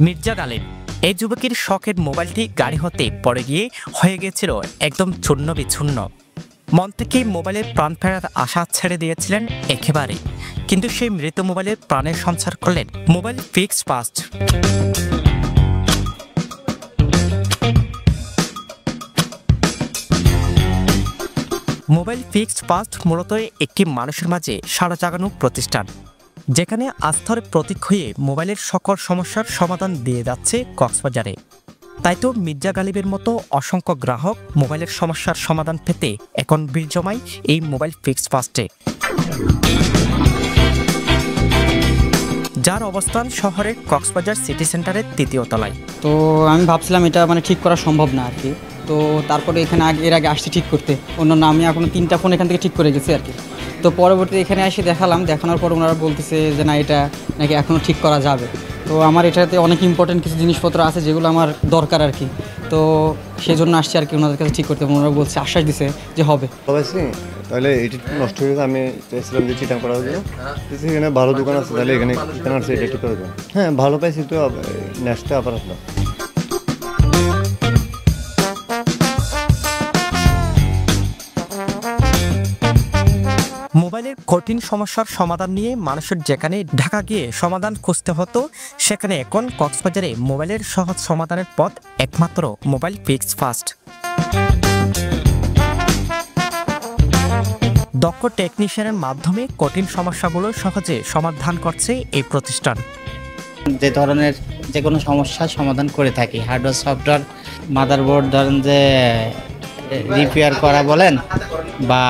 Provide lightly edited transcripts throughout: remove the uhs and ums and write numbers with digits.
মির্জা গালিব এই যুবকের শখের মোবাইলটি গাড়ি হতে পড়ে গিয়ে হয়ে গিয়েছিল একদম চূর্ণ বিচ্ছুন্ন। মন থেকে মোবাইলের প্রাণ ফেরার আশা ছেড়ে দিয়েছিলেন একেবারে, কিন্তু সেই মৃত মোবাইলের প্রাণের সঞ্চার করলেন mobile fixed fast. Mobile fixed fast মূলত একটি মানুষের মাঝে সাড়া জাগানো প্রতিষ্ঠান, যেখানে আস্থার প্রতীক হয়ে মোবাইলের সকল সমস্যার সমাধান দিয়ে যাচ্ছে কক্সবাজারে। তাই তো মির্জা গালিবের মতো অসংখ্য গ্রাহক মোবাইলের সমস্যার সমাধান পেতে এখন ভিড় জমায় এই মোবাইল ফিক্সড ফাস্টে, যার অবস্থান শহরের কক্সবাজার সিটি সেন্টারের ৩য় তলায়। তো আমি ভাবছিলাম এটা ঠিক করা সম্ভব না আর কি। তো তারপরে এখানে এর আগে আসছি ঠিক করতে, অন্য আমি এখনো 3টা ফোন এখান থেকে ঠিক করে গেছি আর কি। তো পরবর্তীতে এখানে এসে দেখানোর পর ওনারা বলতেছে যে না, এটা নাকি এখনও ঠিক করা যাবে। তো আমার এটাতে অনেক ইম্পর্টেন্ট কিছু জিনিসপত্র আছে যেগুলো আমার দরকার আর কি। তো সেই জন্য আসছি আর কি ওনাদের কাছে ঠিক করতে। ওনারা বলছে, আশ্বাস দিছে যে হবে। তাহলে এটি নষ্ট হয়ে গেছে, আমি চাইছিলাম যে চিটাং করা হয়েছিল, এখানে ভালো দোকান আছে, তাহলে এখানে আসছে এটা ঠিক করে দেবেন। হ্যাঁ, ভালো পাইছি, তো নেক্সটে আবার আসলাম। মোবাইলের কঠিন সমস্যার সমাধান নিয়ে মানুষের যেখানে ঢাকা গিয়ে সমাধান খুঁজতে হতো, সেখানে এখন কক্সবাজারে মোবাইলের সহজ সমাধানের পথ একমাত্র মোবাইল ফিক্সড ফাস্ট। দক্ষ টেকনিশিয়ানের মাধ্যমে কঠিন সমস্যাগুলো সহজে সমাধান করছে এই প্রতিষ্ঠান। যে ধরনের যে কোনো সমস্যার সমাধান করে থাকি, হার্ডওয়্যার সফটওয়্যার মাদারবোর্ড ধরেন যে রিপেয়ার করা বলেন, বা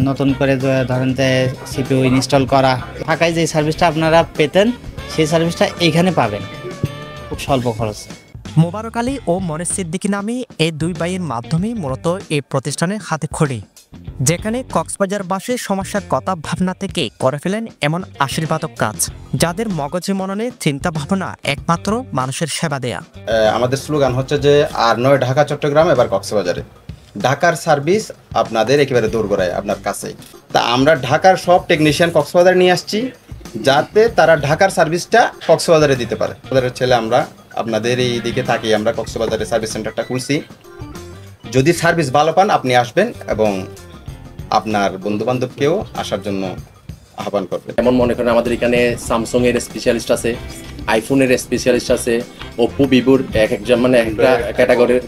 নতুন করে ধরেন যে সিপিইউ ইনস্টল করা, ঢাকায় যে সার্ভিসটা আপনারা পেতেন সেই সার্ভিসটা এইখানে পাবেন খুব স্বল্প খরচে। মোবারক আলী ও মনির সিদ্দিকী নামে এই দুই ভাইয়ের মাধ্যমে মূলত এই প্রতিষ্ঠানের হাতে খড়ি, যেখানে কক্সবাজারবাসীর সমস্যার কথা ভাবনা থেকে করে ফেলেন এমন আশীর্বাদক কাজ, যাদের মগজে মননে চিন্তা ভাবনা একমাত্র মানুষের সেবা দেয়া। আমাদের স্লোগান হচ্ছে যে আর নয় ঢাকা চট্টগ্রাম, এবার কক্সবাজারে। ঢাকার সার্ভিস আপনাদের একেবারে দোরগোড়ায়, আপনার কাছেই। তা আমরা ঢাকার সব টেকনিশিয়ান কক্সবাজারে নিয়ে আসছি, যাতে তারা ঢাকার সার্ভিসটা কক্সবাজারে দিতে পারে। আমাদের ছেলে আমরা আপনাদের এই দিকে থাকি, আমরা কক্সবাজারে সার্ভিস সেন্টারটা খুলছি। যদি সার্ভিস ভালো পান আপনি আসবেন এবং আপনার বন্ধুবান্ধবকেও আসার জন্য আহ্বান করবেন। যেমন মনে করেন আমাদের এখানে স্যামসাং এর স্পেশালিস্ট আছে, আইফোনের স্পেশালিস্ট আছে, ওপ্পো ভিভোর একটা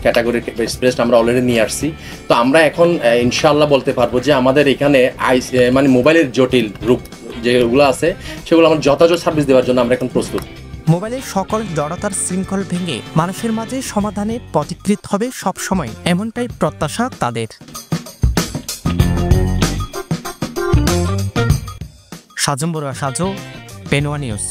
ক্যাটাগরির স্পেশালিস্ট আমরা অলরেডি নিয়ে আসছি। তো আমরা এখন ইনশাআল্লাহ বলতে পারবো যে আমাদের এখানে মোবাইলের জটিল রূপ যেগুলো আছে সেগুলো আমরা যথাযথ সার্ভিস দেওয়ার জন্য আমরা এখন প্রস্তুত। মোবাইলের সকল জড়তার শৃঙ্খল ভেঙে মানুষের মাঝে সমাধানের পথিকৃত হবে সবসময়, এমনটাই প্রত্যাশা তাদের। সাজম বড়ুয়া সাজু, পেনোয়া নিউজ।